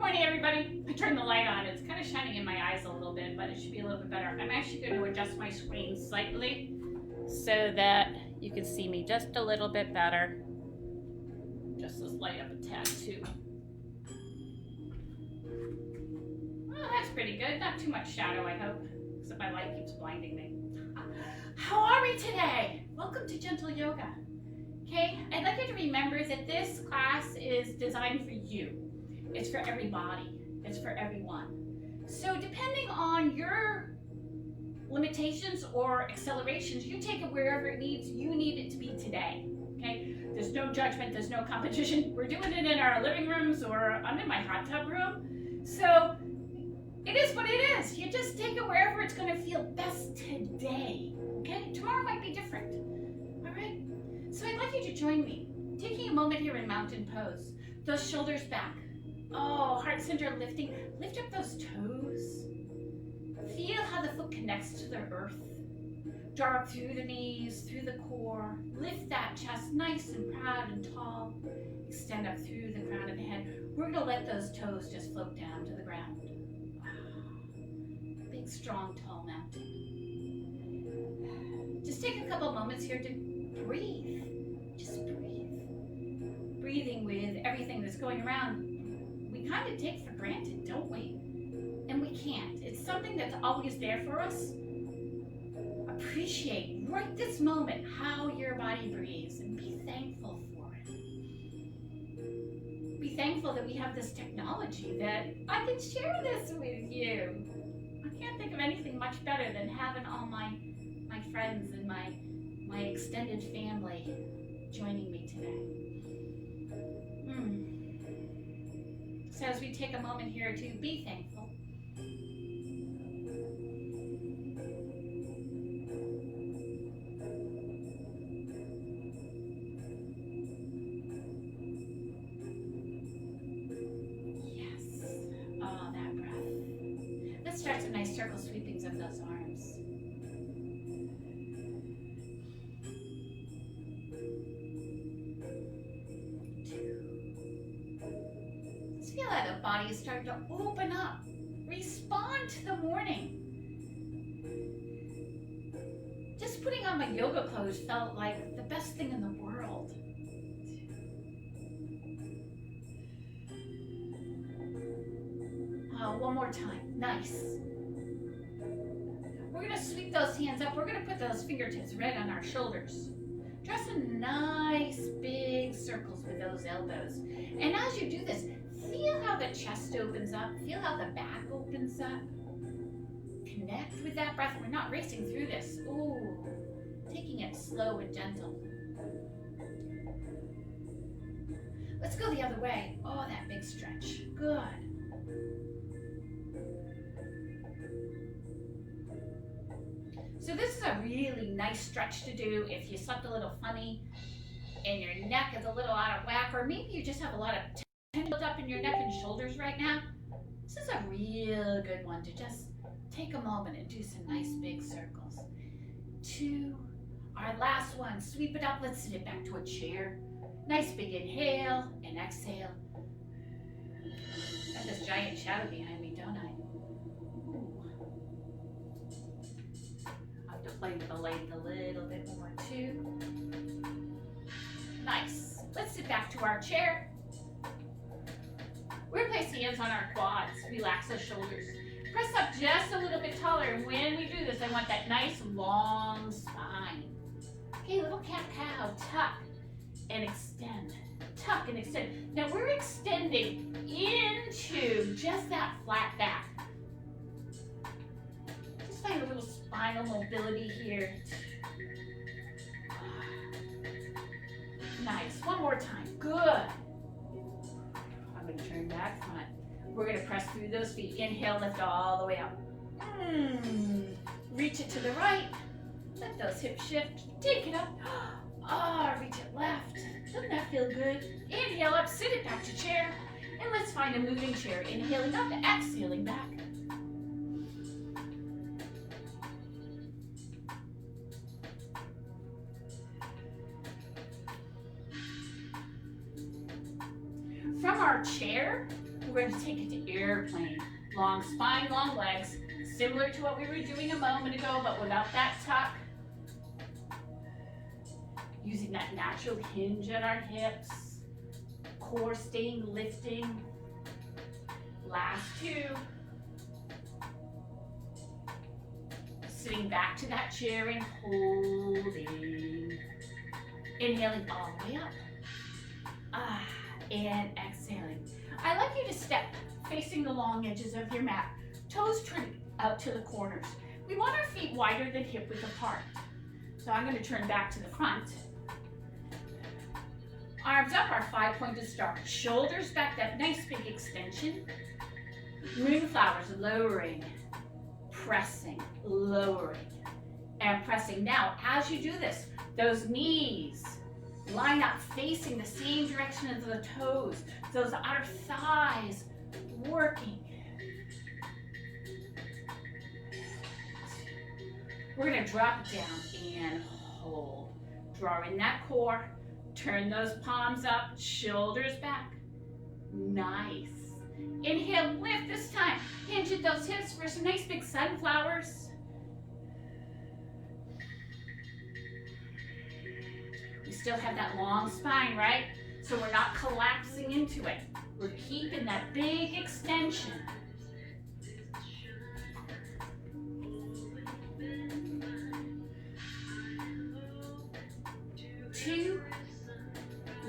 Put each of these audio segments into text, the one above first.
morning, everybody. I turned the light on. It's kind of shining in my eyes a little bit, but it should be a little bit better. I'm actually going to adjust my screen slightly so that you can see me just a little bit better. Just this light up a tad too. Well, that's pretty good. Not too much shadow, I hope, except my light keeps blinding me. How are we today? Welcome to Gentle Yoga. Okay, I'd like you to remember that this class is designed for you. It's for everybody. It's for everyone. So depending on your limitations or accelerations, you take it wherever it needs. You need it to be today. Okay, there's no judgment. There's no competition. We're doing it in our living rooms, or I'm in my hot tub room. So it is what it is. You just take it wherever it's going to feel best today. Okay, tomorrow might be different. All right. So I'd like you to join me, taking a moment here in mountain pose. Those shoulders back. Oh, heart center lifting. Lift up those toes. Feel how the foot connects to the earth. Draw up through the knees, through the core. Lift that chest nice and proud and tall. Extend up through the crown of the head. We're going to let those toes just float down to the ground. Big, strong, tall mountain. Just take a couple moments here to breathe. Just breathe. Breathing with everything that's going around. We kind of take for granted, don't we? And we can't. It's something that's always there for us. Appreciate right this moment how your body breathes and be thankful for it. Be thankful that we have this technology that I can share this with you. I can't think of anything much better than having all my friends and my extended family joining me today. So as we take a moment here to be thankful, yes, oh, that breath. Let's start some nice circle sweepings of those arms. Feel how the body is starting to open up. Respond to the morning. Just putting on my yoga clothes felt like the best thing in the world. One more time. Nice. We're going to sweep those hands up. We're going to put those fingertips right on our shoulders. Draw some nice big circles with those elbows. And as you do this, feel how the chest opens up. Feel how the back opens up. Connect with that breath. We're not racing through this. Ooh, taking it slow and gentle. Let's go the other way. Oh, that big stretch. Good. So this is a really nice stretch to do if you slept a little funny and your neck is a little out of whack, or maybe you just have a lot of tension built up in your neck and shoulders right now. This is a real good one to just take a moment and do some nice big circles. 2, our last one, sweep it up. Let's sit it back to a chair. Nice big inhale and exhale. Got this giant shadow behind me, don't I? Play with the light a little bit more too. Nice. Let's sit back to our chair. We're going to place hands on our quads. Relax the shoulders. Press up just a little bit taller. And when we do this, I want that nice long spine. Okay, little cat-cow. Tuck and extend. Tuck and extend. Now we're extending into just that flat back. Just find a little spinal mobility here. Nice. One more time. Good. I'm going to turn back front. We're going to press through those feet. Inhale, lift all the way up. Reach it to the right. Let those hips shift. Take it up. Reach it left. Doesn't that feel good? Inhale up, sit it back to chair. And let's find a moving chair. Inhaling up, exhaling back. From our chair, We're going to take it to airplane. Long spine, long legs, similar to what we were doing a moment ago, but without that tuck. Using that natural hinge at our hips. Core staying lifting. Last two. Sitting back to that chair and holding. Inhaling all the way up. And exhaling. I'd like you to step facing the long edges of your mat. Toes turn out to the corners. We want our feet wider than hip width apart. So I'm going to turn back to the front. Arms up, our 5-pointed star. Shoulders back, that nice big extension. Moonflowers, lowering, pressing, lowering, and pressing. Now, as you do this, those knees line up facing the same direction as the toes. Those outer thighs working. We're going to drop it down and hold. Draw in that core. Turn those palms up, shoulders back. Nice. Inhale, lift this time. Hinge at those hips for some nice big sunflowers. We still have that long spine, right? So we're not collapsing into it. We're keeping that big extension. Two.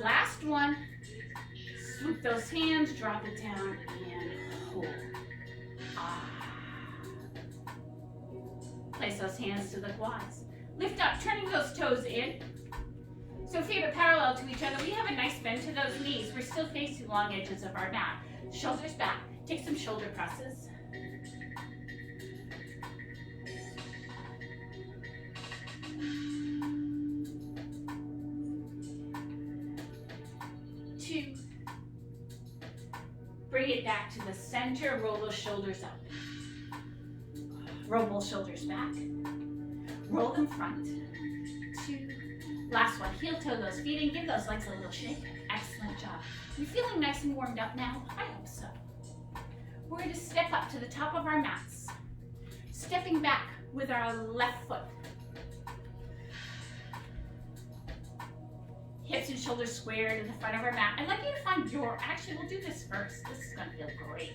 Last one. Swoop those hands, drop it down, and hold. Place those hands to the quads. Lift up, turning those toes in. So feet are parallel to each other. We have a nice bend to those knees. We're still facing long edges of our mat. Shoulders back. Take some shoulder presses. Two. Bring it back to the center. Roll those shoulders up. Roll both shoulders back. Roll them front. Two. Last one. Heel toe those feet and give those legs a little shake. Excellent job. You feeling nice and warmed up now? I hope so. We're going to step up to the top of our mats. Stepping back with our left foot. Hips and shoulders squared in the front of our mat. I'd like you to find your, actually we'll do this first. This is going to feel great.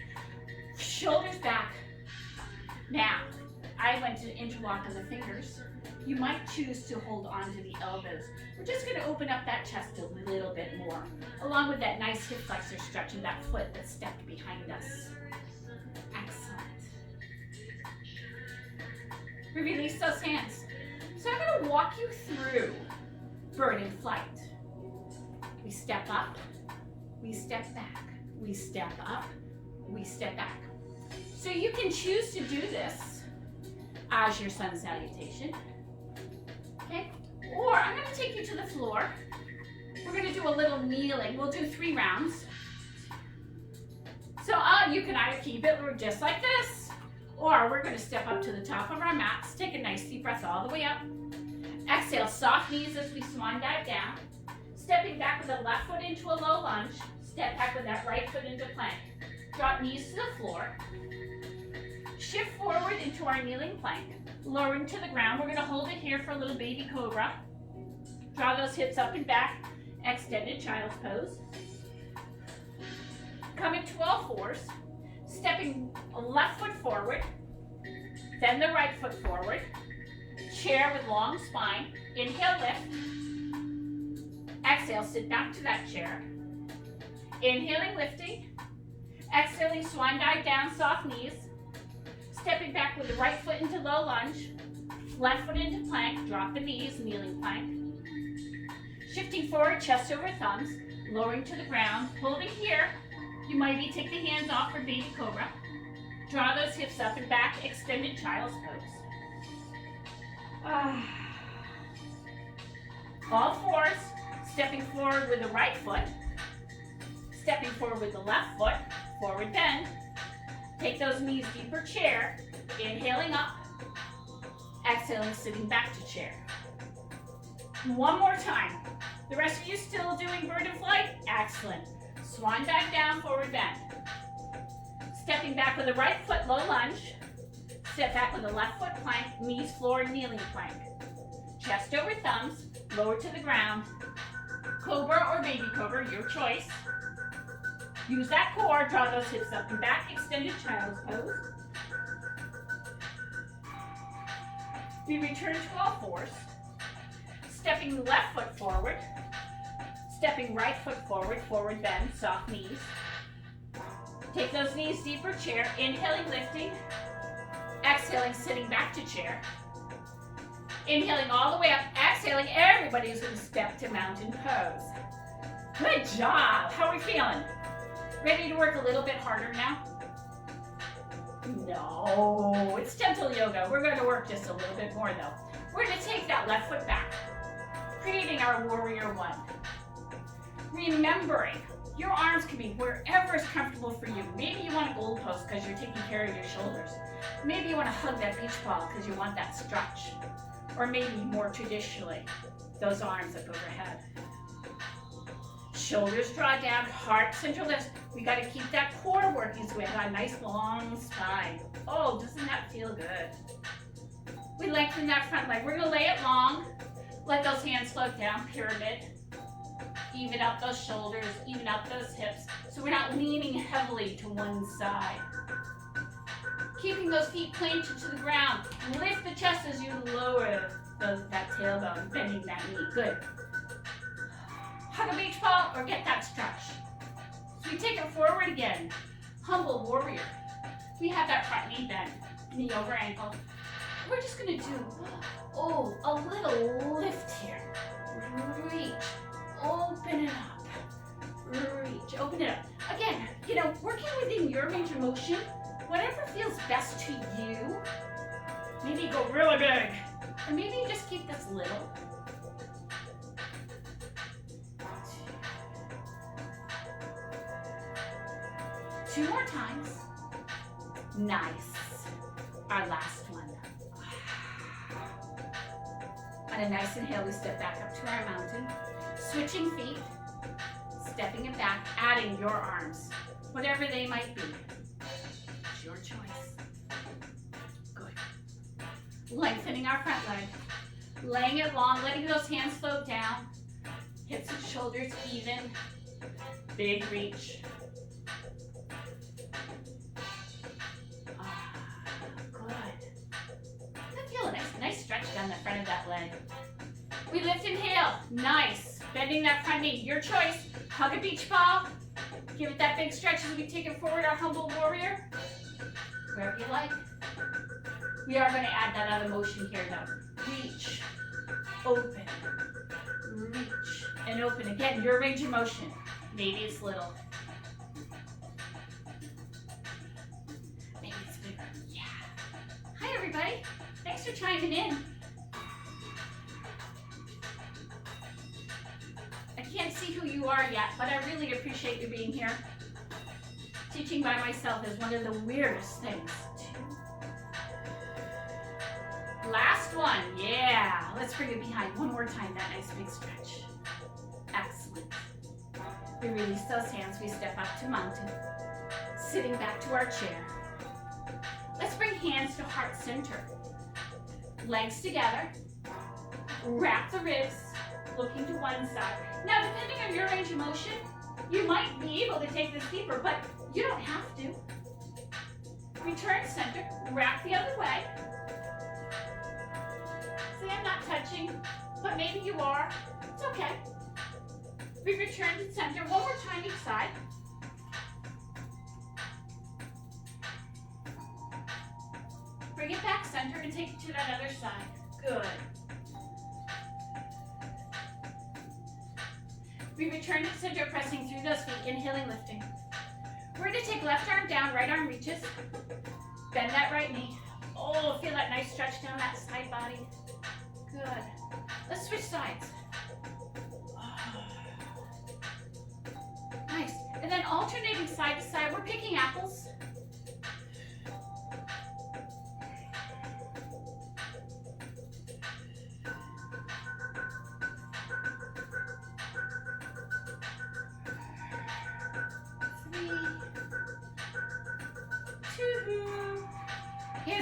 Shoulders back. Now, I went to interlock of the fingers. You might choose to hold onto the elbows. We're just going to open up that chest a little bit more, along with that nice hip flexor stretch of that foot that's stepped behind us. Excellent. We release those hands. So I'm going to walk you through bird in flight. We step up, we step back, we step up, we step back. So you can choose to do this as your sun salutation, okay? Or I'm going to take you to the floor. We're going to do a little kneeling. We'll do 3 rounds. So you can either keep it just like this, or we're going to step up to the top of our mats. Take a nice deep breath all the way up. Exhale, soft knees as we swan dive down. Stepping back with the left foot into a low lunge. Step back with that right foot into plank. Drop knees to the floor. Shift forward into our kneeling plank. Lowering to the ground. We're going to hold it here for a little baby cobra. Draw those hips up and back. Extended child's pose. Come into all fours. Stepping left foot forward. Then the right foot forward. Chair with long spine. Inhale, lift. Exhale, sit back to that chair. Inhaling, lifting. Exhaling, swan dive down, soft knees. Stepping back with the right foot into low lunge. Left foot into plank, drop the knees, kneeling plank. Shifting forward, chest over thumbs. Lowering to the ground, holding here. You might be take the hands off for baby cobra. Draw those hips up and back, extended child's pose. All fours. Stepping forward with the right foot, stepping forward with the left foot, forward bend. Take those knees deeper, chair. Inhaling up, exhaling, sitting back to chair. One more time. The rest of you still doing bird in flight? Excellent. Swan dive down, forward bend. Stepping back with the right foot, low lunge. Step back with the left foot plank, knees floor, kneeling plank. Chest over thumbs, lower to the ground. Cobra or baby cobra, your choice. Use that core, draw those hips up and back, extended child's pose. We return to all fours. Stepping the left foot forward. Stepping right foot forward, forward bend, soft knees. Take those knees deeper, chair. Inhaling, lifting. Exhaling, sitting back to chair. Inhaling all the way up, exhaling, everybody's gonna step to mountain pose. Good job, how are we feeling? Ready to work a little bit harder now? No, it's gentle yoga. We're gonna work just a little bit more though. We're gonna take that left foot back, creating our warrior one. Remembering, your arms can be wherever is comfortable for you. Maybe you want a gold pose because you're taking care of your shoulders. Maybe you want to hug that beach ball because you want that stretch. Or maybe more traditionally, those arms up overhead. Shoulders draw down, heart center lifts. We got to keep that core working so we have a nice long spine. Oh, doesn't that feel good? We lengthen that front leg. We're going to lay it long. Let those hands float down, pyramid. Even out those shoulders, even out those hips. So we're not leaning heavily to one side. Keeping those feet planted to the ground. Lift the chest as you lower that tailbone, bending that knee. Good. Hug a beach ball or get that stretch. So we take it forward again. Humble warrior. We have that front knee bent, knee over ankle. We're just gonna do, a little lift here. Reach, open it up. Reach, open it up. Again, working within your range of motion, whatever feels best to you. Maybe go really big, or maybe you just keep this little. Two more times. Nice. Our last one. On a nice inhale, we step back up to our mountain. Switching feet, stepping it back, adding your arms, whatever they might be. It's your choice. Good. Lengthening our front leg. Laying it long, letting those hands float down. Hips and shoulders even. Big reach. Nice stretch down the front of that leg. We lift, inhale. Nice. Bending that front knee. Your choice. Hug a beach ball. Give it that big stretch as we take it forward, our humble warrior. Wherever you like. We are going to add that other motion here though. Reach. Open. Reach. And open. Again, your range of motion. Maybe it's little. Maybe it's bigger. Yeah. Hi everybody. Thanks for chiming in. I can't see who you are yet, but I really appreciate you being here. Teaching by myself is one of the weirdest things. Last one, yeah. Let's bring it behind one more time, that nice big stretch. Excellent. We release those hands, we step up to mountain. Sitting back to our chair. Let's bring hands to heart center. Legs together, wrap the ribs, looking to one side. Now, depending on your range of motion, you might be able to take this deeper, but you don't have to. Return center, wrap the other way. See, I'm not touching, but maybe you are. It's okay. We return to center one more time each side. Bring it back center and take it to that other side. Good. We return to center, pressing through those feet, inhaling, lifting. We're going to take left arm down, right arm reaches. Bend that right knee. Oh, feel that nice stretch down that side body. Good. Let's switch sides. Nice. And then alternating side to side, we're picking apples.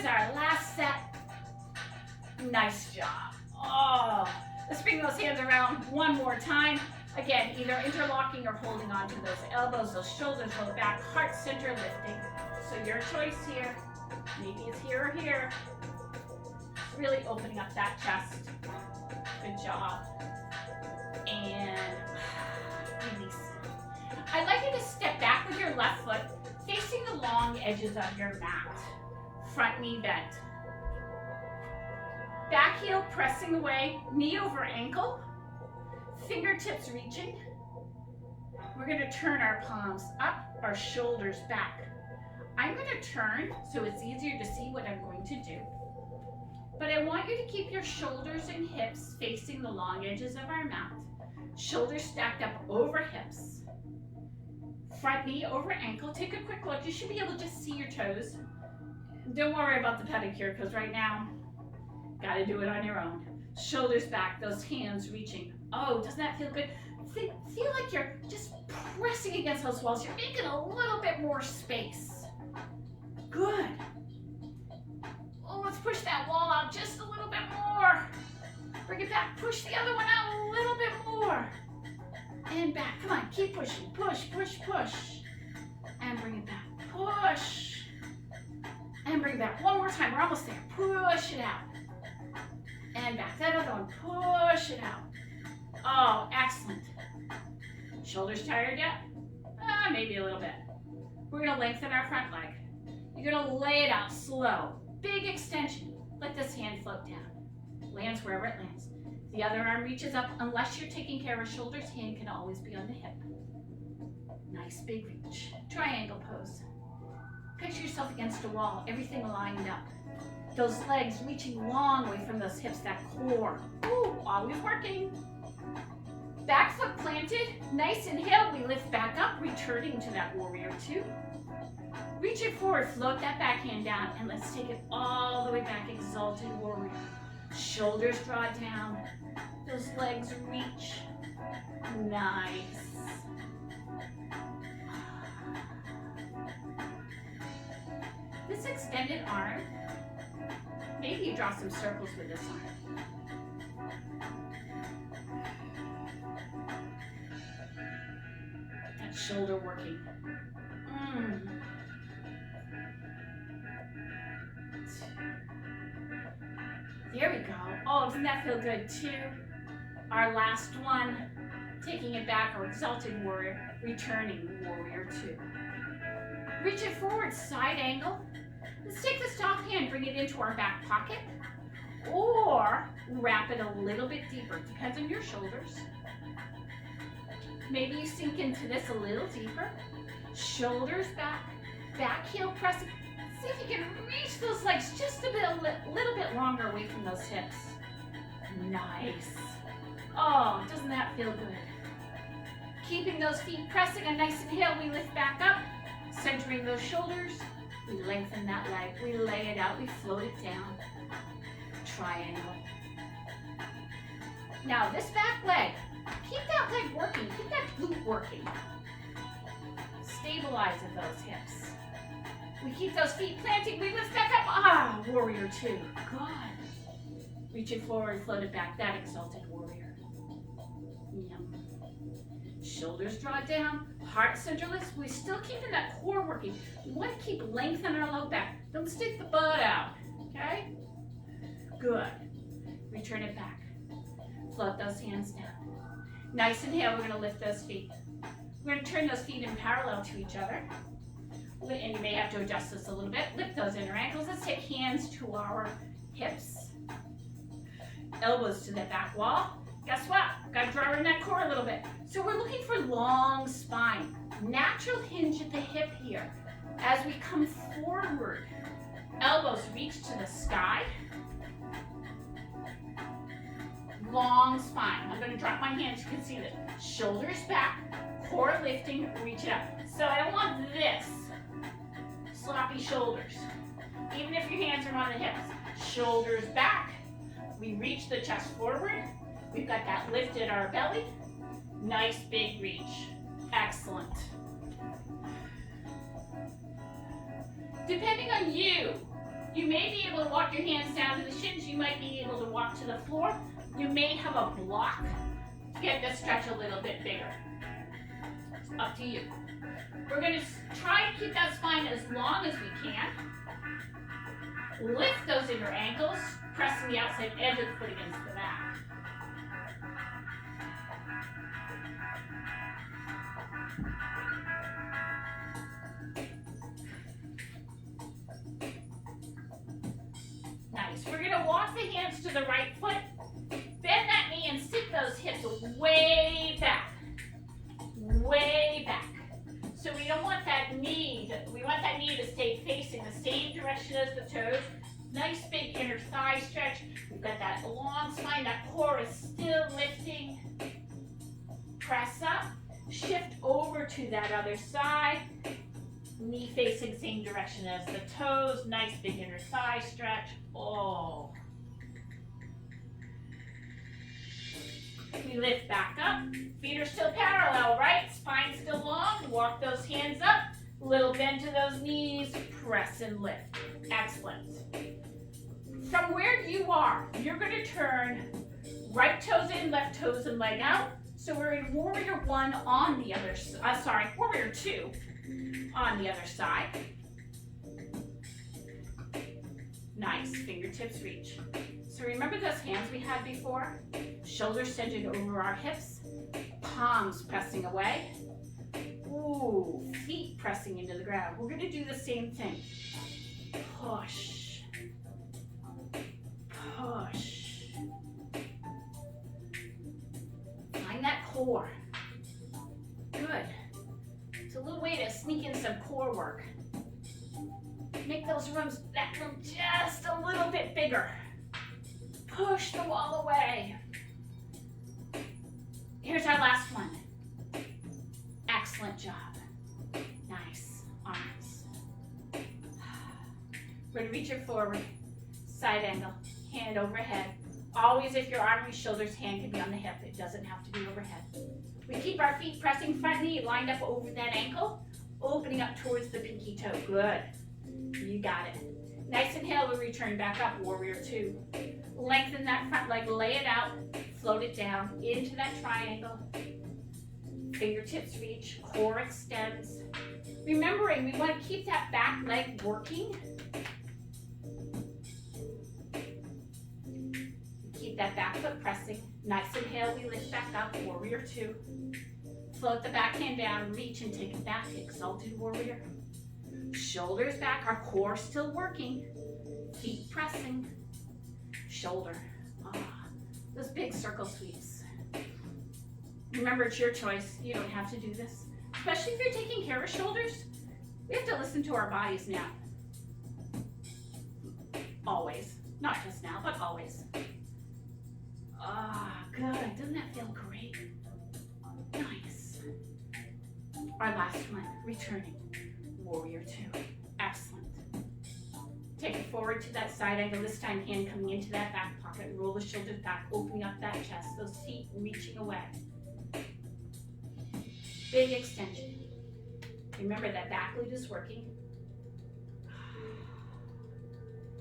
is our last set. Nice job. Oh, let's bring those hands around one more time. Again, either interlocking or holding on to those elbows, those shoulders, low back, heart center lifting. So your choice here. Maybe it's here or here. Really opening up that chest. Good job. And release. I'd like you to step back with your left foot, facing the long edges of your mat. Front knee bent. Back heel pressing away, knee over ankle. Fingertips reaching. We're going to turn our palms up, our shoulders back. I'm going to turn so it's easier to see what I'm going to do. But I want you to keep your shoulders and hips facing the long edges of our mat. Shoulders stacked up over hips. Front knee over ankle. Take a quick look. You should be able to just see your toes. Don't worry about the pedicure because right now, got to do it on your own. Shoulders back, those hands reaching. Oh, doesn't that feel good? Feel like you're just pressing against those walls. You're making a little bit more space. Good. Oh, let's push that wall out just a little bit more. Bring it back. Push the other one out a little bit more. And back. Come on, keep pushing. Push, push, push. And bring it back. Push. And bring it back. One more time. We're almost there. Push it out. And back. That other one. Push it out. Oh, excellent. Shoulders tired yet? Maybe a little bit. We're going to lengthen our front leg. You're going to lay it out slow. Big extension. Let this hand float down. Lands wherever it lands. The other arm reaches up. Unless you're taking care of shoulders, hand can always be on the hip. Nice big reach. Triangle pose. Picture yourself against a wall, everything lined up. Those legs reaching long way from those hips, that core. Ooh, always working. Back foot planted. Nice inhale, we lift back up, returning to that warrior two. Reach it forward, float that back hand down, and let's take it all the way back, exalted warrior. Shoulders draw down, those legs reach. Nice. This extended arm, maybe you draw some circles with this arm. That shoulder working. There we go. Oh, doesn't that feel good too? Our last one, taking it back, our exalted warrior, returning warrior two. Reach it forward, side angle. Let's take the soft hand, bring it into our back pocket, or wrap it a little bit deeper. Depends on your shoulders. Maybe you sink into this a little deeper. Shoulders back, back heel pressing. See if you can reach those legs just a little bit longer away from those hips. Nice. Oh, doesn't that feel good? Keeping those feet pressing, a nice inhale, we lift back up, centering those shoulders. We lengthen that leg, we lay it out, we float it down. Triangle. Now this back leg, keep that leg working, keep that glute working. Stabilize at those hips. We keep those feet planting, we lift back up. Warrior two. Good. Reach it forward, float it back, that exalted warrior. Yum. Shoulders draw down, heart center lifts. We're still keeping that core working. We want to keep lengthening our low back. Don't stick the butt out, okay? Good. Return it back. Float those hands down. Nice inhale, we're going to lift those feet. We're going to turn those feet in parallel to each other. And you may have to adjust this a little bit. Lift those inner ankles. Let's take hands to our hips. Elbows to the back wall. Guess what? Got to draw in that core a little bit. So we're looking for long spine. Natural hinge at the hip here. As we come forward, elbows reach to the sky. Long spine. I'm going to drop my hands. You can see this. Shoulders back, core lifting, reach it up. So I don't want this. Sloppy shoulders. Even if your hands are on the hips. Shoulders back. We reach the chest forward. We've got that lift in our belly. Nice big reach. Excellent. Depending on you, You may be able to walk your hands down to the shins. You might be able to walk to the floor. You may have a block. Get the stretch a little bit bigger. It's up to you. We're going to try to keep that spine as long as we can. Lift those inner ankles, pressing the outside edge of the foot against the mat. Nice. We're going to walk the hands to the right foot. Bend that knee and sit those hips way back. Way back. So we don't want that knee we want that knee to stay facing the same direction as the toes. Nice big inner thigh stretch. We've got that long spine, that core is still lifting. Press up, shift over to that other side. Knee facing same direction as the toes. Nice big inner thigh stretch. Oh. We lift back up. Feet are still parallel, right? Spine still long. Walk those hands up. Little bend to those knees. Press and lift. Excellent. From where you are, you're going to turn right toes in, left toes and leg out. So we're in Warrior 1 on the other side. Warrior 2 on the other side. Nice. Fingertips reach. So remember those hands we had before? Shoulders centered over our hips, palms pressing away. Ooh, feet pressing into the ground. We're going to do the same thing. Push. Push. Find that core. Good. It's a little way to sneak in some core work. Make that room just a little bit bigger. Push the wall away. Here's our last one. Excellent job. Nice. Arms. We're going to reach it forward. Side angle. Hand overhead. Always, if your arm and shoulders, hand can be on the hip. It doesn't have to be overhead. We keep our feet pressing front knee lined up over that ankle, opening up towards the pinky toe. Good. You got it. Nice inhale, we'll return back up, Warrior 2. Lengthen that front leg, lay it out, float it down into that triangle. Fingertips reach, core extends. Remembering, we want to keep that back leg working. Keep that back foot pressing. Nice inhale, we lift back up, Warrior 2. Float the back hand down, reach and take it back, Exalted Warrior. Shoulders back, our core still working. Feet pressing. Shoulder. Those big circle sweeps. Remember, it's your choice. You don't have to do this. Especially if you're taking care of shoulders. We have to listen to our bodies now. Always. Not just now, but always. Good. Doesn't that feel great? Nice. Our last one, returning. Warrior 2. Excellent. Take it forward to that side angle. This time, hand coming into that back pocket. Roll the shoulders back, opening up that chest. Those feet reaching away. Big extension. Remember that back glute is working.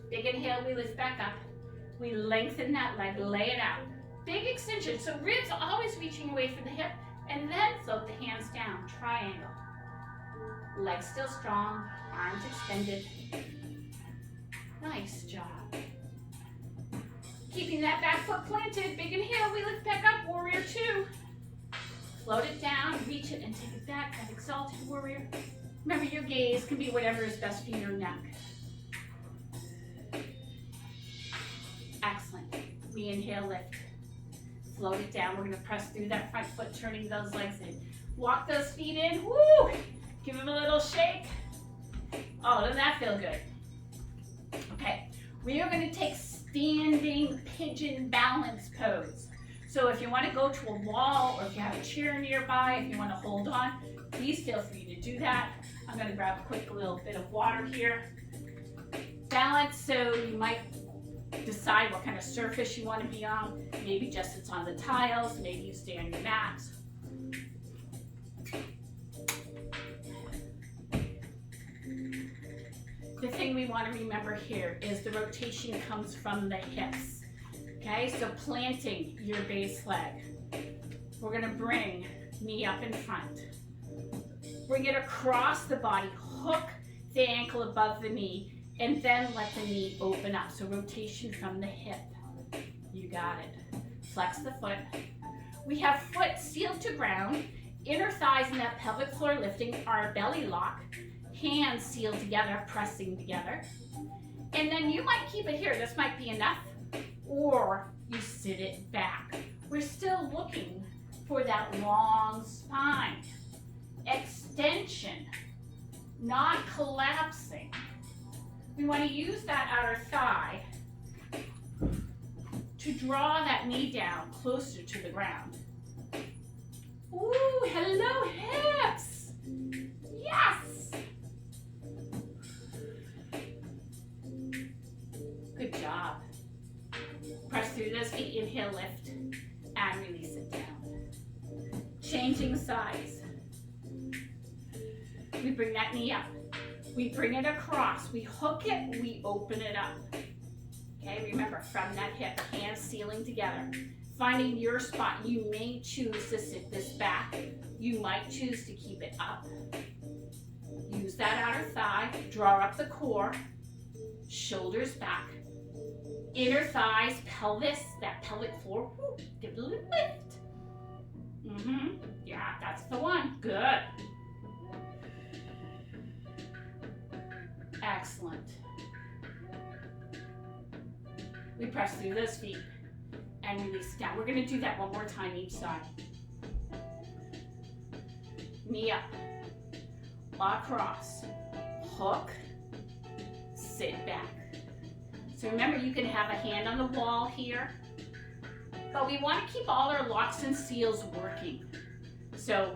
Big inhale, we lift back up. We lengthen that leg, lay it out. Big extension. So ribs always reaching away from the hip, and then float the hands down. Triangle. Legs still strong, arms extended. Nice job. Keeping that back foot planted. Big inhale, we lift back up, Warrior 2. Float it down, reach it, and take it back, that Exalted Warrior. Remember, your gaze can be whatever is best for your neck. Excellent. We inhale, lift. Float it down. We're going to press through that front foot, turning those legs in. Walk those feet in. Woo! Give them a little shake. Oh, doesn't that feel good? Okay, we are going to take standing pigeon balance pose. So if you want to go to a wall, or if you have a chair nearby, if you want to hold on, please feel free to do that. I'm going to grab a quick little bit of water here. Balance, so you might decide what kind of surface you want to be on. Maybe just it's on the tiles, maybe you stay on your mat. the thing we want to remember here is the rotation comes from the hips. Okay, so planting your base leg. We're gonna bring knee up in front. Bring it across the body, hook the ankle above the knee, and then let the knee open up. So rotation from the hip. You got it. Flex the foot. We have foot sealed to ground, inner thighs and that pelvic floor lifting, our belly lock, hands sealed together, pressing together. And then you might keep it here. This might be enough. Or you sit it back. We're still looking for that long spine. Extension, not collapsing. We want to use that outer thigh to draw that knee down closer to the ground. Ooh, hello hips. Yes. Good job. Press through those feet, inhale, lift, and release it down. Changing sides. We bring that knee up. We bring it across. We hook it, we open it up. Okay, remember, from that hip, hands sealing together. Finding your spot. You may choose to sit this back. You might choose to keep it up. Use that outer thigh, draw up the core, shoulders back. Inner thighs, pelvis, that pelvic floor, whoo, give it a little lift. Yeah, that's the one. Good. Excellent. We press through those feet and release down. We're going to do that one more time each side. Knee up, across, hook, sit back. So remember, you can have a hand on the wall here, but we want to keep all our locks and seals working. So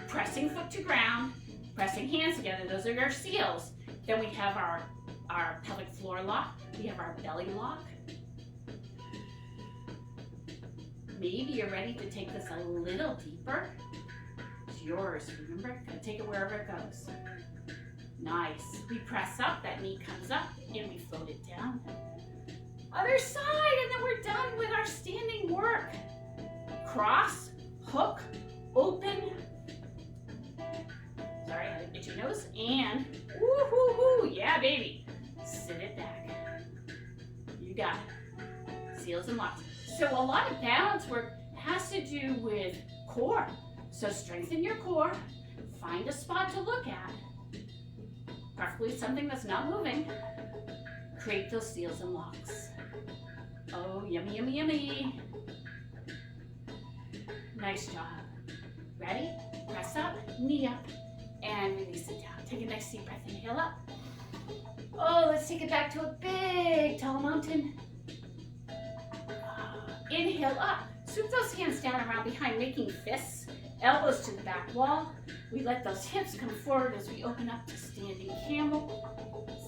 pressing foot to ground, pressing hands together, those are our seals. Then we have our pelvic floor lock, we have our belly lock. Maybe you're ready to take this a little deeper. It's yours, remember? Gonna take it wherever it goes. Nice. We press up, that knee comes up, and we float it down. Other side, and then we're done with our standing work. Cross, hook, open. Sorry, I didn't hit your nose. And, woo-hoo-hoo, yeah, baby. Sit it back. You got it. Seals and locks. So a lot of balance work has to do with core. So strengthen your core. Find a spot to look at. Preferably something that's not moving. Create those seals and locks. Oh, yummy, yummy, yummy. Nice job. Ready? Press up, knee up, and release it down. Take a nice deep breath. Inhale up. Oh, let's take it back to a big, tall mountain. Inhale up. Swoop those hands down around behind, making fists. Elbows to the back wall. We let those hips come forward as we open up to standing camel.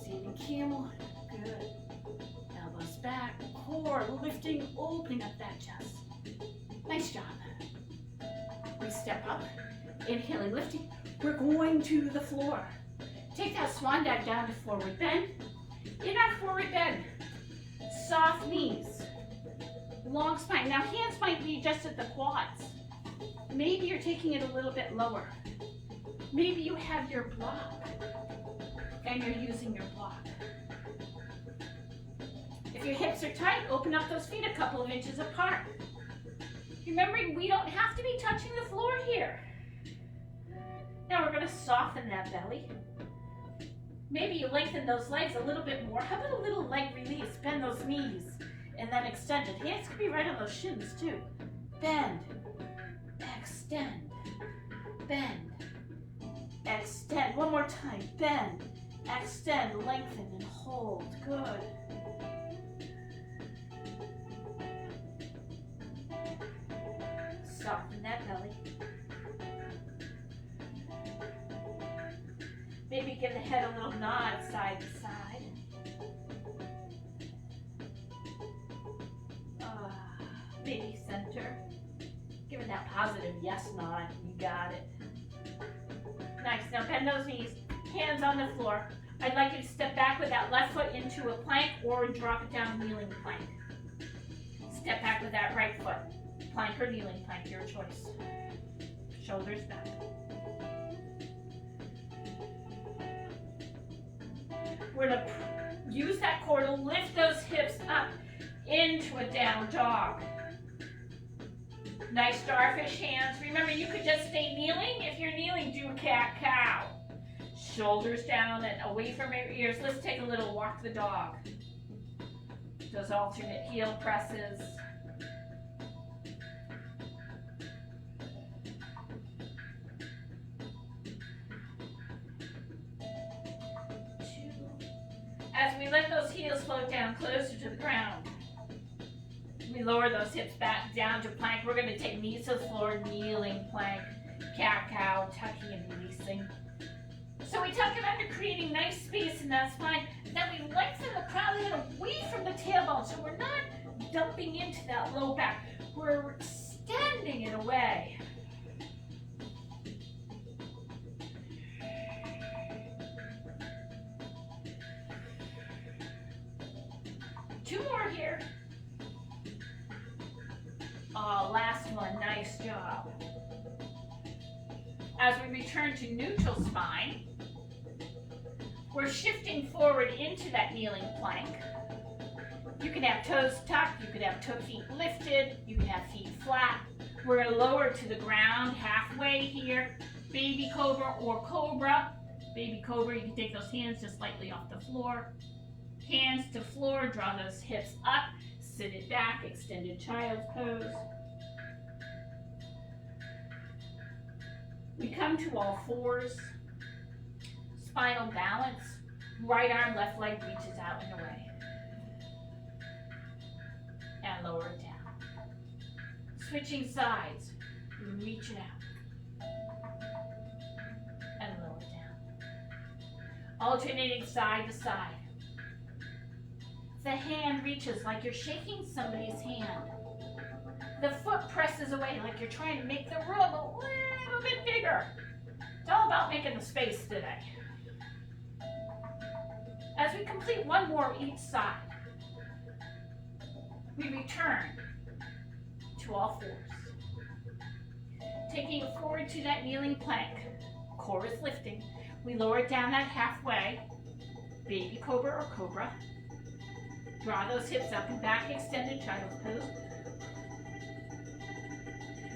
Standing camel. Good. Elbows back. Core lifting, opening up that chest. Nice job. We step up. Inhaling, lifting. We're going to the floor. Take that swan dive down to forward bend. In our forward bend, soft knees, long spine. Now hands might be just at the quads. Maybe you're taking it a little bit lower. Maybe you have your block and you're using your block. If your hips are tight, open up those feet a couple of inches apart. Remembering we don't have to be touching the floor here. Now we're going to soften that belly. Maybe you lengthen those legs a little bit more. How about a little leg release? Bend those knees and then extend it. Hands can be right on those shins too. Bend, extend, bend, extend. One more time. Bend, extend, lengthen, and hold. Good. Soften that belly. Maybe give the head a little nod side to side. Maybe center. Give it that positive yes nod. You got it. Nice. Now bend those knees. Hands on the floor. I'd like you to step back with that left foot into a plank or drop it down kneeling plank. Step back with that right foot. Plank or kneeling plank, your choice. Shoulders back. We're going to use that core to lift those hips up into a down dog. Nice starfish hands. Remember, you could just stay kneeling. If you're kneeling, do cat-cow. Shoulders down and away from your ears. Let's take a little walk the dog. Those alternate heel presses. As we let those heels float down closer to the ground, we lower those hips back down to plank. We're going to take knees to the floor, kneeling plank, cat-cow, tucking and releasing. So we tuck it under, creating nice space in that spine. Then we lengthen the crown head away from the tailbone, so we're not dumping into that low back. We're extending it away. Two more here. Oh, last one, nice job. As we return to neutral spine, we're shifting forward into that kneeling plank. You can have toes tucked, you could have toe feet lifted, you can have feet flat. We're going to lower to the ground halfway here. Baby cobra or cobra. Baby cobra, you can take those hands just lightly off the floor. Hands to floor, draw those hips up, sit it back, extended child's pose. We come to all fours. Spinal balance. Right arm, left leg reaches out and away. And lower it down. Switching sides. Reach it out. And lower it down. Alternating side to side. The hand reaches like you're shaking somebody's hand. The foot presses away like you're trying to make the room a little bit bigger. It's all about making the space today. As we complete one more each side, we return to all fours. Taking it forward to that kneeling plank. Core is lifting. We lower it down that halfway. Baby cobra or cobra. Draw those hips up and back, extended child's pose.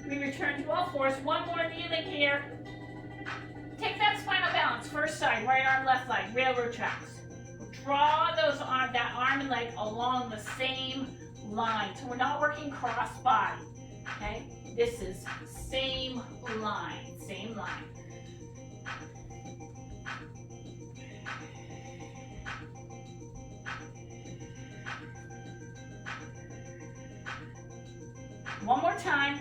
We return to all fours. One more kneeling here. Take that spinal balance. First side, right arm, left leg, railroad tracks. Draw that arm and leg along the same line. So we're not working cross body. Okay? This is same line, same line. One more time.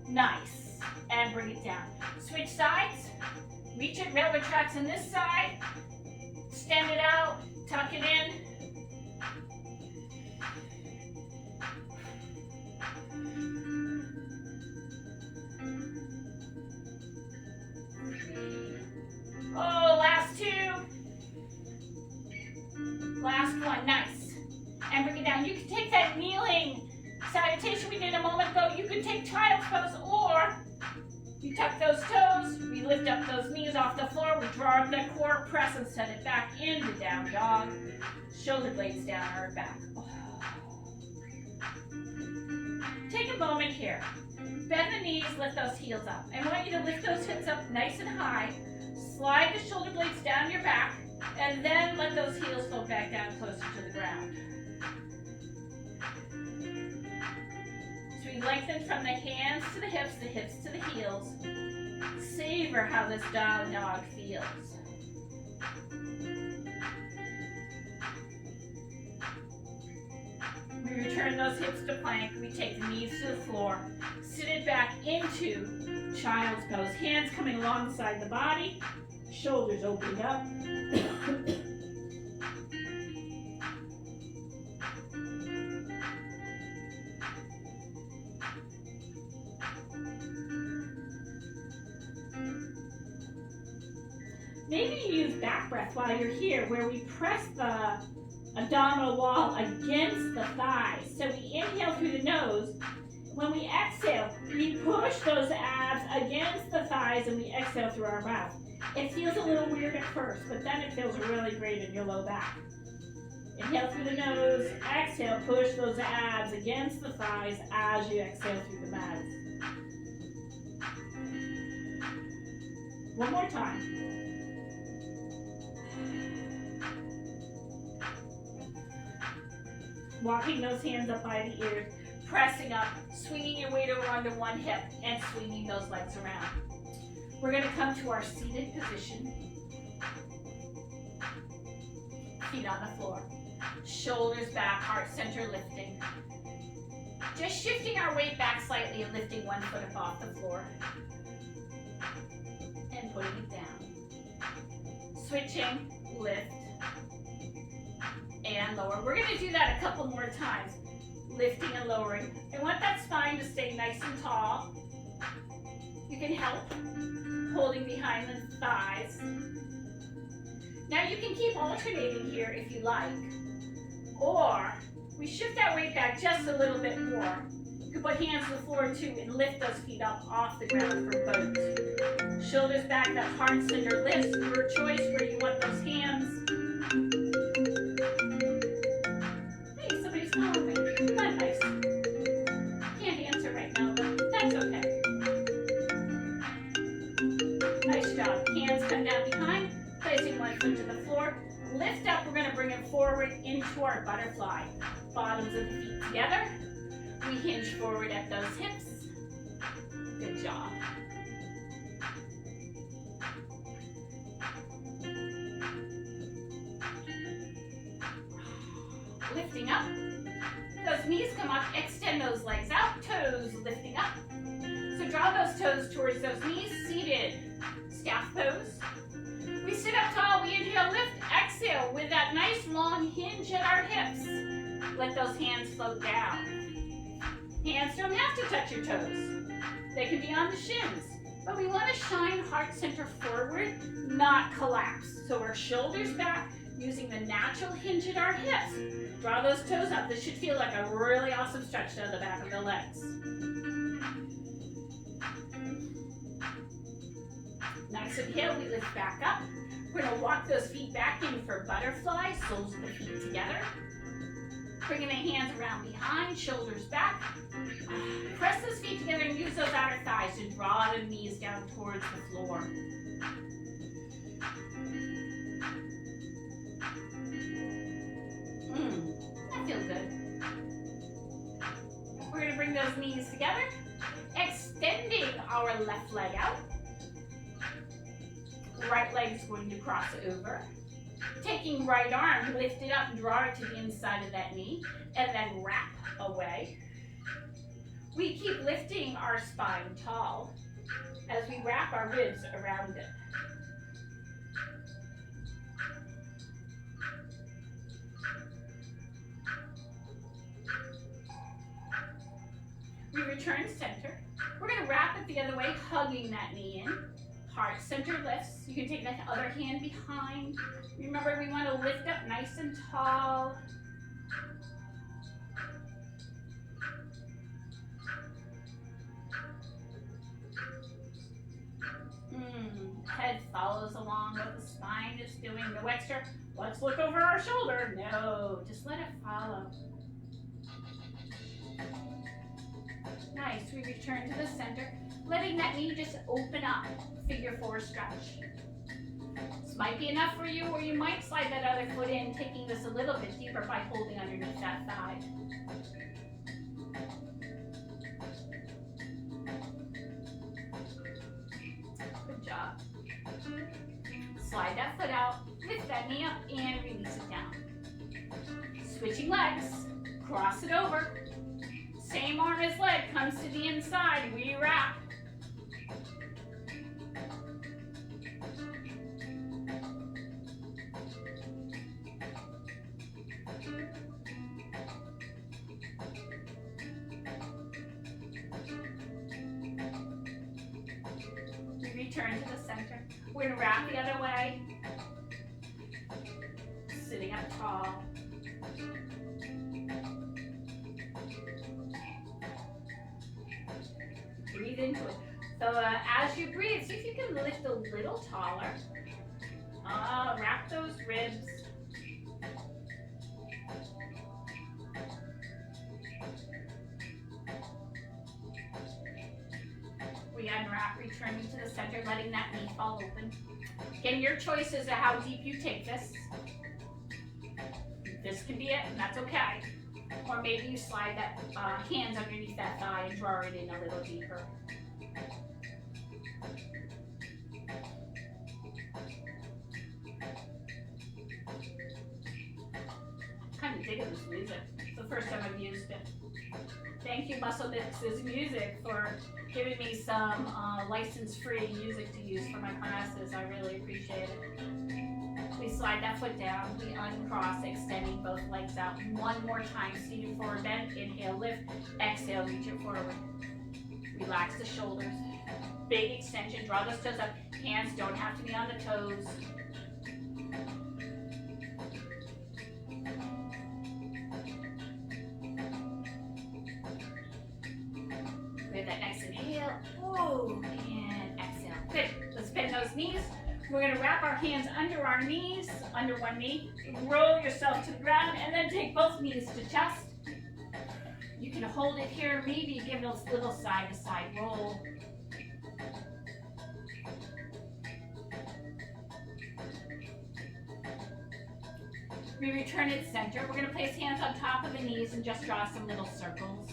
Nice. And bring it down. Switch sides. Reach it, railroad tracks on this side. Extend it out. Tuck it in. Oh, last two. Last one. Nice. And bring it down. You can take that kneeling salutation we did a moment ago. You could take child's pose, or you tuck those toes, we lift up those knees off the floor, we draw up that core, press and set it back into down dog. Shoulder blades down our back. Take a moment here. Bend the knees, lift those heels up. I want you to lift those hips up nice and high. Slide the shoulder blades down your back, and then let those heels float back down closer to the ground. Lengthen from the hands to the hips to the heels. Savor how this down dog feels. We return those hips to plank. We take the knees to the floor. Sit it back into child's pose. Hands coming alongside the body. Shoulders opening up. Maybe you use back breath while you're here, where we press the abdominal wall against the thighs. So we inhale through the nose. When we exhale, we push those abs against the thighs and we exhale through our mouth. It feels a little weird at first, but then it feels really great in your low back. Inhale through the nose, exhale, push those abs against the thighs as you exhale through the mouth. One more time. Walking those hands up by the ears, pressing up, swinging your weight over onto one hip, and swinging those legs around. We're going to come to our seated position. Feet on the floor. Shoulders back, heart center lifting. Just shifting our weight back slightly and lifting one foot up off the floor. And putting it down. Switching, lift, and lower. We're going to do that a couple more times. Lifting and lowering. I want that spine to stay nice and tall. You can help holding behind the thighs. Now you can keep alternating here if you like. Or we shift that weight back just a little bit more. You can put hands on the floor too and lift those feet up off the ground for both. Shoulders back, that heart center lifts. Your choice where you want those hands. Hey, somebody's calling me. Not nice. Can't answer right now, but that's okay. Nice job. Hands come down behind, placing one foot to the floor. Lift up, we're going to bring it forward into our butterfly. Bottoms of the feet together. We hinge forward at those hips. Good job. Lifting up. Those knees come up, extend those legs out, toes lifting up. So draw those toes towards those knees, seated. Staff pose. We sit up tall, we inhale, lift, exhale with that nice long hinge at our hips. Let those hands float down. Hands don't have to touch your toes. They can be on the shins. But we want to shine heart center forward, not collapse. So our shoulders back, using the natural hinge at our hips. Draw those toes up. This should feel like a really awesome stretch down the back of the legs. Nice inhale, we lift back up. We're going to walk those feet back in for butterfly, soles of the feet together. Bringing the hands around behind, shoulders back. Press those feet together and use those outer thighs to draw the knees down towards the floor. That feels good. We're going to bring those knees together, extending our left leg out. Right leg's going to cross over. Taking right arm, lift it up, draw it to the inside of that knee, and then wrap away. We keep lifting our spine tall as we wrap our ribs around it. We return center. We're going to wrap it the other way, hugging that knee in. Heart center lifts. You can take the other hand behind. Remember, we want to lift up nice and tall. Head follows along what the spine is doing. No extra, let's look over our shoulder. No, just let it follow. Nice, we return to the center, letting that knee just open up. Figure 4 stretch. This might be enough for you, or you might slide that other foot in, taking this a little bit deeper by holding underneath that thigh. Good job. Slide that foot out, lift that knee up, and release it down. Switching legs, cross it over. Same arm as leg comes to the inside, we wrap. We return to the center. We're gonna wrap the other way. Sitting up tall. Breathe into it. So as you breathe, see if you can lift a little taller. Wrap those ribs. We unwrap, returning to the center, letting that knee fall open. Again, your choice as to how deep you take this. This can be it, and that's okay. Or maybe you slide that hands underneath that thigh and draw it in a little deeper. Kind of digging this music. It's the first time I've used it. Thank you, Muscle Mixes Music, for giving me some license-free music to use for my classes. I really appreciate it. We slide that foot down. We uncross, extending both legs out. One more time. Seated forward bend. Inhale, lift. Exhale, reach it forward. Relax the shoulders. Big extension. Draw those toes up. Hands don't have to be on the toes. We have that nice inhale. Oh, and exhale. Good. Let's bend those knees. We're going to wrap our hands under our knees, under one knee. Roll yourself to the ground, and then take both knees to chest. You can hold it here. Maybe give it a little side-to-side roll. We return it center. We're going to place hands on top of the knees and just draw some little circles.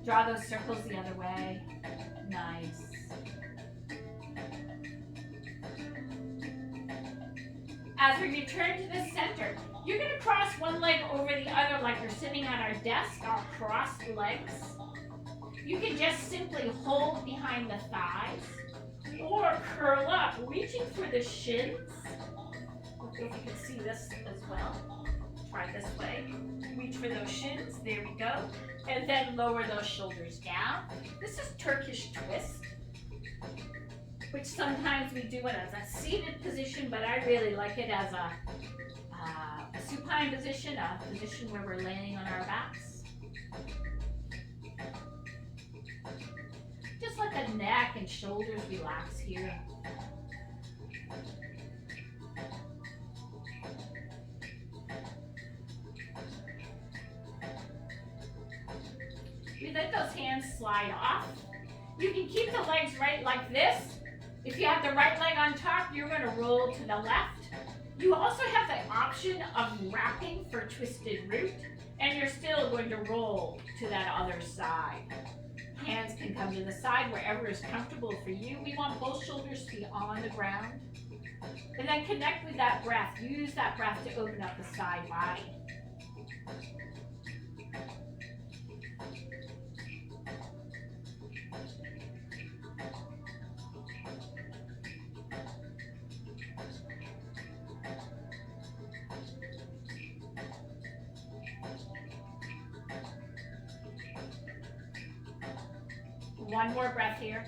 Draw those circles the other way. Nice. As we return to the center, you're going to cross one leg over the other like you're sitting on our desk, our crossed legs. You can just simply hold behind the thighs or curl up, reaching for the shins. If you can see this as well. Try this way. Reach for those shins. There we go. And then lower those shoulders down. This is Turkish twist, which sometimes we do it as a seated position, but I really like it as a supine position, a position where we're laying on our backs. Just let the neck and shoulders relax here. You let those hands slide off. You can keep the legs right like this. If you have the right leg on top, you're going to roll to the left. You also have the option of wrapping for twisted root, and you're still going to roll to that other side. Hands can come to the side wherever is comfortable for you. We want both shoulders to be on the ground. And then connect with that breath. Use that breath to open up the side body. One more breath here.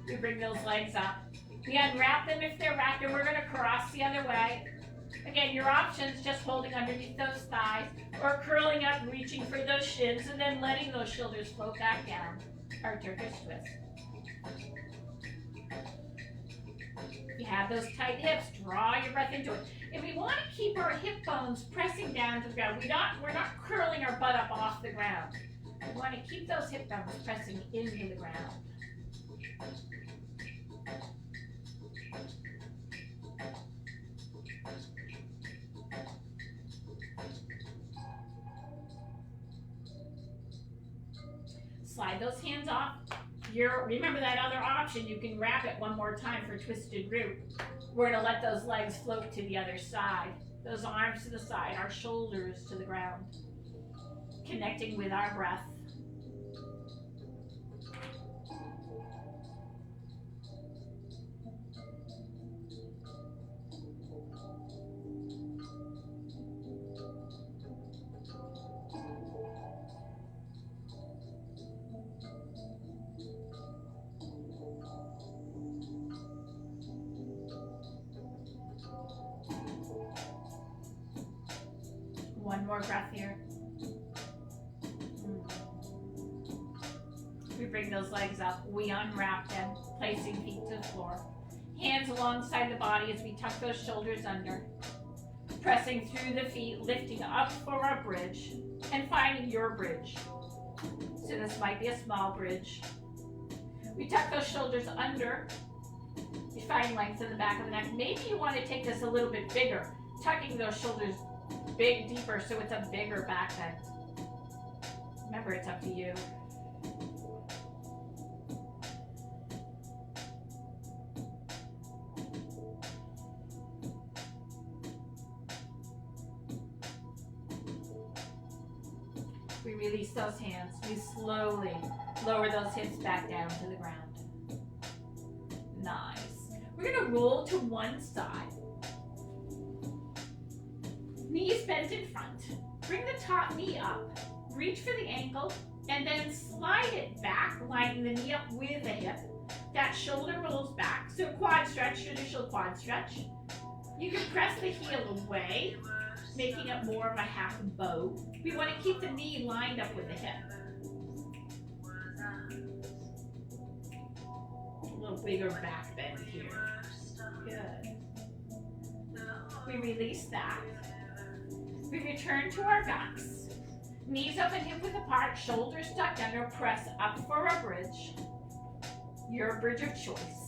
We bring those legs up. We unwrap them if they're wrapped, and we're going to cross the other way. Again, your options, just holding underneath those thighs, or curling up, reaching for those shins, and then letting those shoulders float back down. Our Turkish twist. If you have those tight hips, draw your breath into it. If we want to keep our hip bones pressing down to the ground, we're not curling our butt up off the ground. We want to keep those hip bones pressing into the ground. Slide those hands off. Remember that other option, you can wrap it one more time for twisted root. We're going to let those legs float to the other side. Those arms to the side, our shoulders to the ground. Connecting with our breath. more breath here. We bring those legs up. We unwrap them, placing feet to the floor. Hands alongside the body as we tuck those shoulders under. Pressing through the feet, lifting up for our bridge, and finding your bridge. So this might be a small bridge. We tuck those shoulders under. You find length in the back of the neck. Maybe you want to take this a little bit bigger, tucking those shoulders big, deeper, so it's a bigger back bend. Remember, it's up to you. We release those hands. We slowly lower those hips back down to the ground. Nice. We're going to roll to one side. Knees bent in front. Bring the top knee up. Reach for the ankle and then slide it back, lining the knee up with the hip. That shoulder rolls back. So quad stretch, traditional quad stretch. You can press the heel away, making it more of a half bow. We want to keep the knee lined up with the hip. A little bigger back bend here. Good. We release that. We return to our backs. Knees up and hip width apart, shoulders tucked under, press up for a bridge. Your bridge of choice.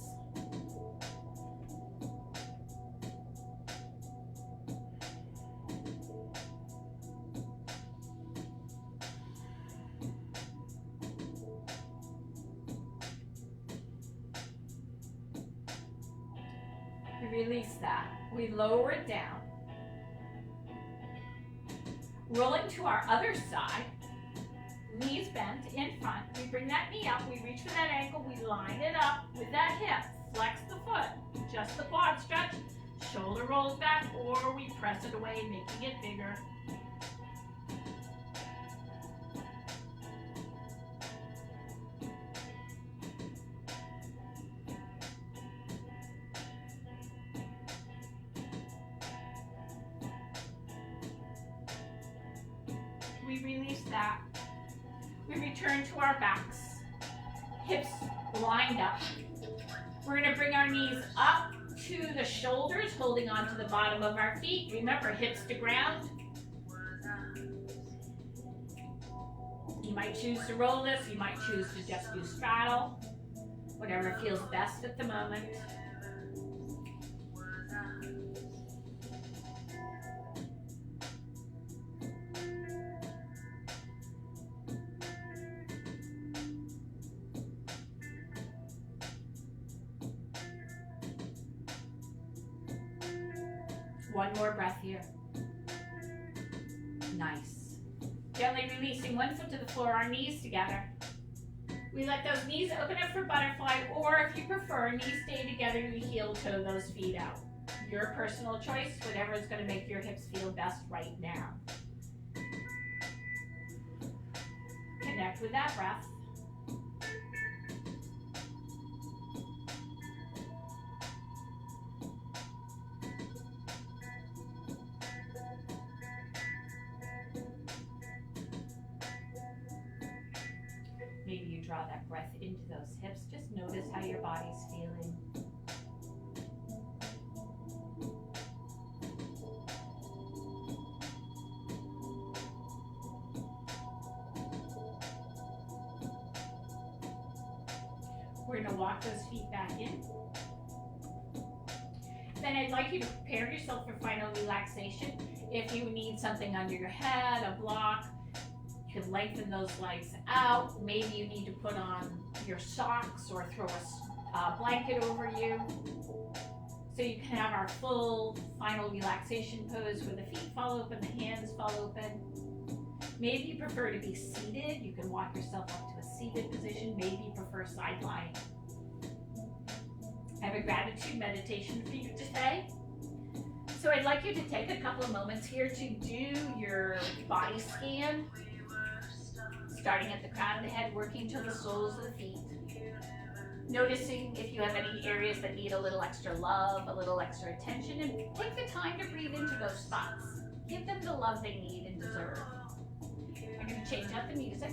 Release that. We lower it down. Rolling to our other side. Knees bent in front. We bring that knee up. We reach for that ankle. We line it up with that hip. Flex the foot. Just the quad stretch. Shoulder rolls back, or we press it away, making it bigger. We release that. We return to our backs. Hips lined up. We're going to bring our knees up to the shoulders, holding onto the bottom of our feet. Remember, hips to ground. You might choose to roll this. You might choose to just do straddle. Whatever feels best at the moment. One more breath here. Nice. Gently releasing one foot to the floor, our knees together. We let those knees open up for butterfly, or if you prefer, knees stay together, you heel toe those feet out. Your personal choice, whatever is going to make your hips feel best right now. Connect with that breath. Maybe you draw that breath into those hips. Just notice how your body's feeling. We're going to walk those feet back in. Then I'd like you to prepare yourself for final relaxation. If you need something under your head, a block, you can lengthen those legs out. Maybe you need to put on your socks or throw a blanket over you. So you can have our full final relaxation pose where the feet fall open, the hands fall open. Maybe you prefer to be seated. You can walk yourself up to a seated position. Maybe you prefer side lying. I have a gratitude meditation for you today. So I'd like you to take a couple of moments here to do your body scan. Starting at the crown of the head, working to the soles of the feet. Noticing if you have any areas that need a little extra love, a little extra attention, and take the time to breathe into those spots. Give them the love they need and deserve. I'm going to change up the music.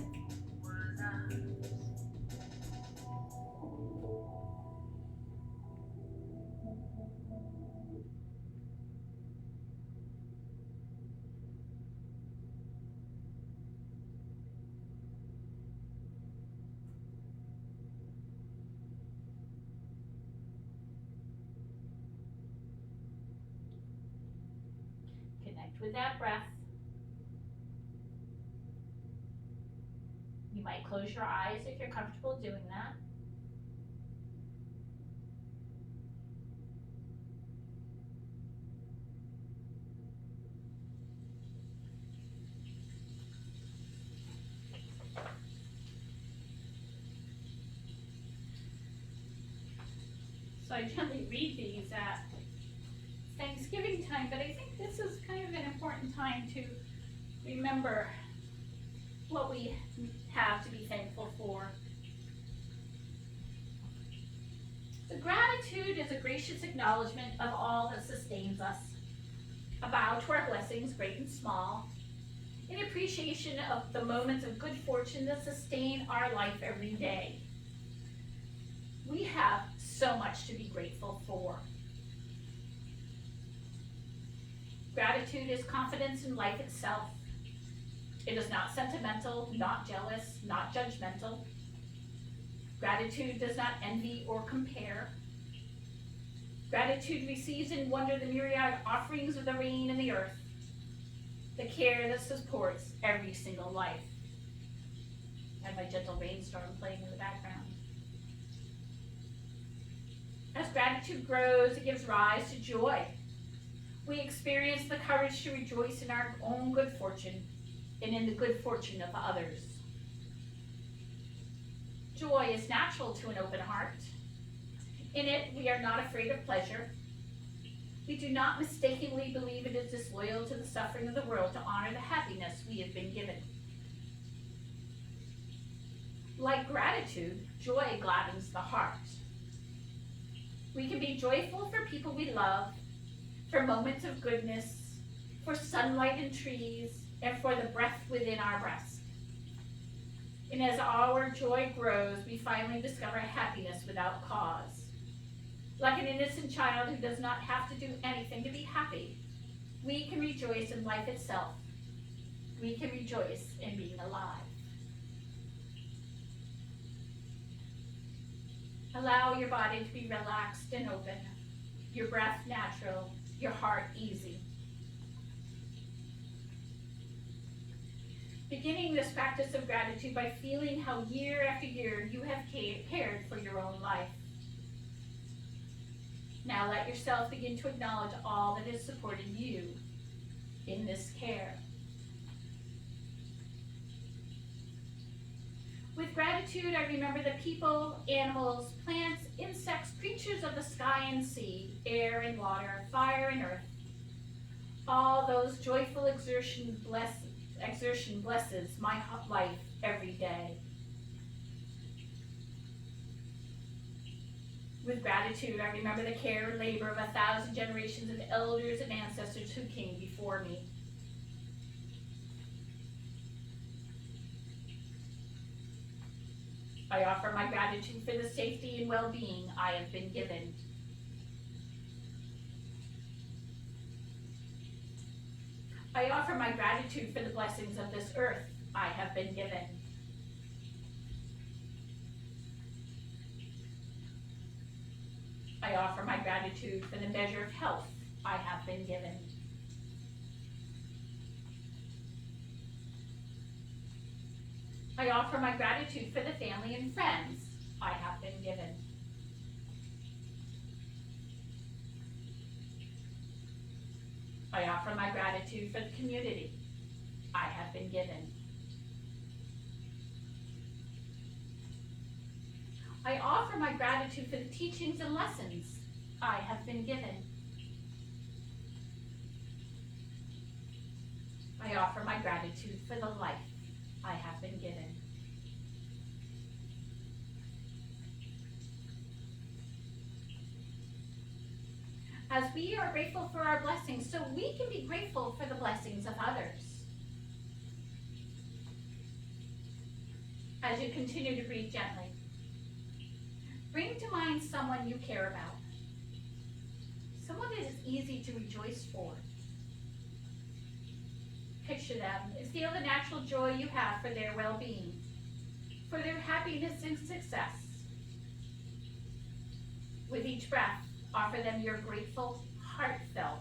Connect with that breath. You might close your eyes if you're comfortable doing that. So I generally read these at Thanksgiving time, but I think this is kind of an important time to remember what we have to be thankful for. The gratitude is a gracious acknowledgement of all that sustains us, a bow to our blessings, great and small, in appreciation of the moments of good fortune that sustain our life every day. We have so much to be grateful for. Gratitude is confidence in life itself. It is not sentimental, not jealous, not judgmental. Gratitude does not envy or compare. Gratitude receives in wonder the myriad offerings of the rain and the earth, the care that supports every single life. And my gentle rainstorm playing in the background. As gratitude grows, it gives rise to joy. We experience the courage to rejoice in our own good fortune and in the good fortune of others. Joy is natural to an open heart. In it, we are not afraid of pleasure. We do not mistakenly believe it is disloyal to the suffering of the world to honor the happiness we have been given. Like gratitude, joy gladdens the heart. We can be joyful for people we love, for moments of goodness, for sunlight and trees, and for the breath within our breast. And as our joy grows, we finally discover happiness without cause. Like an innocent child who does not have to do anything to be happy, we can rejoice in life itself. We can rejoice in being alive. Allow your body to be relaxed and open, your breath natural, your heart easy. Beginning this practice of gratitude by feeling how year after year you have cared for your own life. Now let yourself begin to acknowledge all that has supported you in this care. With gratitude, I remember the people, animals, plants, insects, creatures of the sky and sea, air and water, fire and earth. All those joyful exertion blesses my life every day. With gratitude, I remember the care and labor of 1,000 generations of elders and ancestors who came before me. I offer my gratitude for the safety and well-being I have been given. I offer my gratitude for the blessings of this earth I have been given. I offer my gratitude for the measure of health I have been given. I offer my gratitude for the family and friends I have been given. I offer my gratitude for the community I have been given. I offer my gratitude for the teachings and lessons I have been given. I offer my gratitude for the life I have been given. As we are grateful for our blessings, so we can be grateful for the blessings of others. As you continue to breathe gently, bring to mind someone you care about, someone that is easy to rejoice for. Picture them and feel the natural joy you have for their well-being, for their happiness and success. With each breath, offer them your grateful, heartfelt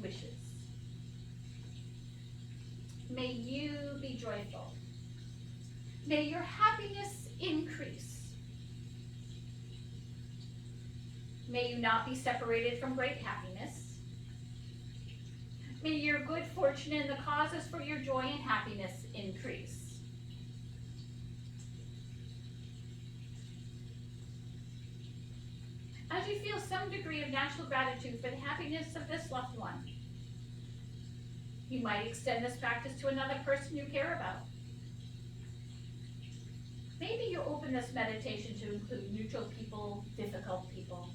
wishes. May you be joyful. May your happiness increase. May you not be separated from great happiness. May your good fortune and the causes for your joy and happiness increase. As you feel some degree of natural gratitude for the happiness of this loved one, you might extend this practice to another person you care about. Maybe you open this meditation to include neutral people, difficult people,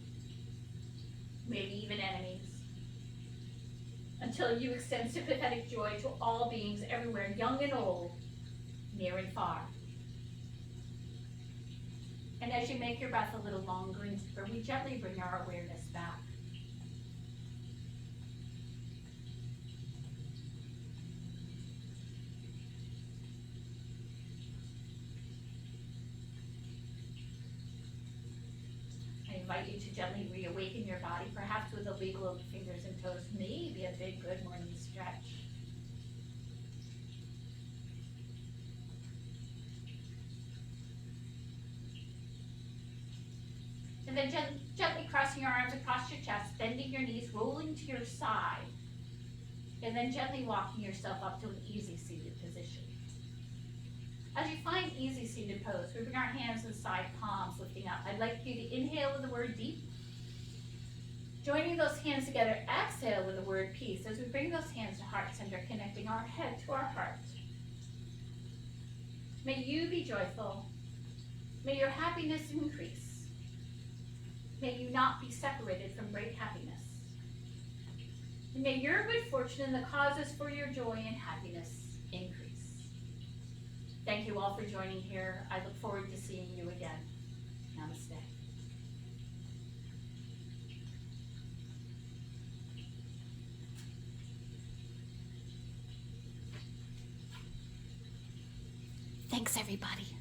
maybe even enemies, until you extend sympathetic joy to all beings everywhere, young and old, near and far. And as you make your breath a little longer and deeper, we gently bring our awareness back. I invite you to gently reawaken your body, perhaps with a wiggle of the fingers and toes, maybe a big good morning stretch. And then gently crossing your arms across your chest, bending your knees, rolling to your side, and then gently walking yourself up to an easy seated position. As you find easy seated pose, we bring our hands inside, palms lifting up. I'd like you to inhale with the word deep. Joining those hands together, exhale with the word peace as we bring those hands to heart center, connecting our head to our heart. May you be joyful. May your happiness increase. May you not be separated from great happiness. And may your good fortune and the causes for your joy and happiness increase. Thank you all for joining here. I look forward to seeing you again. Namaste. Thanks, everybody.